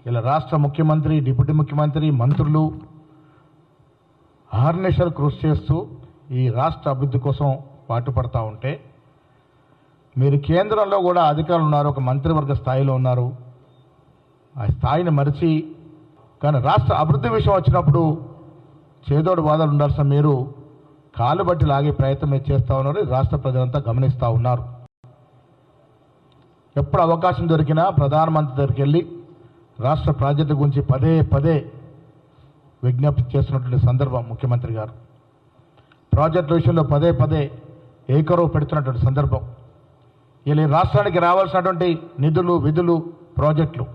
ఇలా రాష్ట్ర ముఖ్యమంత్రి, డిప్యూటీ ముఖ్యమంత్రి, మంత్రులు అహర్నిశలు కృషి చేస్తూ ఈ రాష్ట్ర అభివృద్ధి కోసం పాటుపడతా ఉంటే మీరు కేంద్రంలో కూడా అధికారులు ఉన్నారు, ఒక మంత్రివర్గ స్థాయిలో ఉన్నారు. ఆ స్థాయిని మరిచి కానీ రాష్ట్ర అభివృద్ధి విషయం వచ్చినప్పుడు చేదోడు వాదాలు ఉండాల్సిన మీరు కాలు బట్టి లాగే ప్రయత్నం చేస్తూ ఉన్నారు. రాష్ట్ర ప్రజలంతా గమనిస్తూ ఉన్నారు. ఎప్పుడు అవకాశం దొరికినా ప్రధానమంత్రి దగ్గరికి వెళ్ళి రాష్ట్ర ప్రాజెక్టు గురించి పదే పదే విజ్ఞప్తి చేస్తున్నటువంటి సందర్భం ముఖ్యమంత్రి గారు. ప్రాజెక్టుల విషయంలో పదే పదే ఏకరువు పెడుతున్నటువంటి సందర్భం. ఇలా రాష్ట్రానికి రావాల్సినటువంటి నిధులు, విధులు, ప్రాజెక్టులు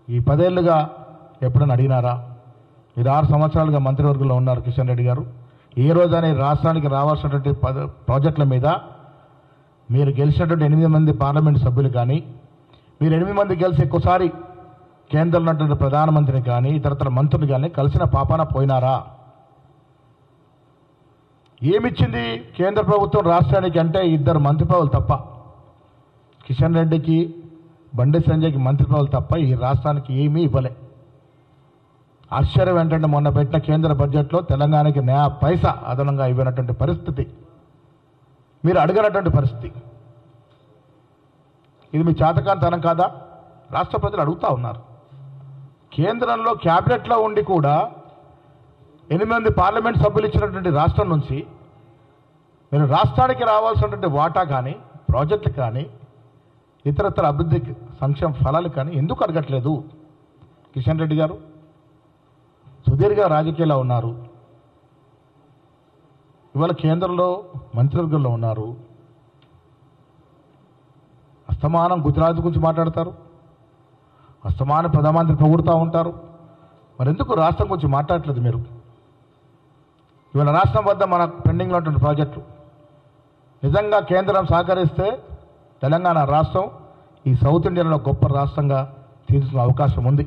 ఈ 10 ఏళ్లుగా ఎప్పుడైనా అడిగినారా? మీరు 6 సంవత్సరాలుగా మంత్రివర్గంలో ఉన్నారు కిషన్ రెడ్డి గారు. ఏ రోజైనా రాష్ట్రానికి రావాల్సినటువంటి ప్రాజెక్టుల మీద మీరు గెలిచినటువంటి 8 మంది పార్లమెంటు సభ్యులు కానీ, మీరు 8 మంది గెలిచి ఎక్కువసారి కేంద్రంలో ఉన్నటువంటి ప్రధానమంత్రిని కానీ, ఇతరతర మంత్రులు కానీ కలిసిన పాపాన పోయినారా? ఏమిచ్చింది కేంద్ర ప్రభుత్వం రాష్ట్రానికి అంటే 2 మంత్రి పదవులు తప్ప, కిషన్ రెడ్డికి, బండి సంజయ్కి మంత్రి పదవులు తప్ప ఈ రాష్ట్రానికి ఏమీ ఇవ్వలే. ఆశ్చర్యం ఏంటంటే మొన్న పెట్టిన కేంద్ర బడ్జెట్లో తెలంగాణకి 9 పైసా అదనంగా ఇవ్వనటువంటి పరిస్థితి, మీరు అడగనటువంటి పరిస్థితి. ఇది మీ చేతకాంతనం కాదా? రాష్ట్ర ప్రజలు అడుగుతూ ఉన్నారు. కేంద్రంలో క్యాబినెట్లో ఉండి కూడా 8 మంది పార్లమెంట్ సభ్యులు ఇచ్చినటువంటి రాష్ట్రం నుంచి మీరు రాష్ట్రానికి రావాల్సినటువంటి వాటా కానీ, ప్రాజెక్టులు కానీ, ఇతరత్ర అభివృద్ధి సంక్షేమ ఫలాలు కానీ ఎందుకు అడగట్లేదు కిషన్ రెడ్డి గారు? సుదీర్ఘ రాజకీయాల్లో ఉన్నారు, ఇవాళ కేంద్రంలో మంత్రివర్గంలో ఉన్నారు. అస్తమానం గుజరాత్ గురించి మాట్లాడతారు, అస్తమానం ప్రధానమంత్రి పొగుడుతూ ఉంటారు. మరి ఎందుకు రాష్ట్రం గురించి మాట్లాడట్లేదు మీరు? ఇవాళ రాష్ట్రం వద్ద మన పెండింగ్లో ఉంటుంది ప్రాజెక్టు. నిజంగా కేంద్రం సహకరిస్తే తెలంగాణ రాష్ట్రం ఈ సౌత్ ఇండియాలో గొప్ప రాష్ట్రంగా తీర్చుకునే అవకాశం ఉంది.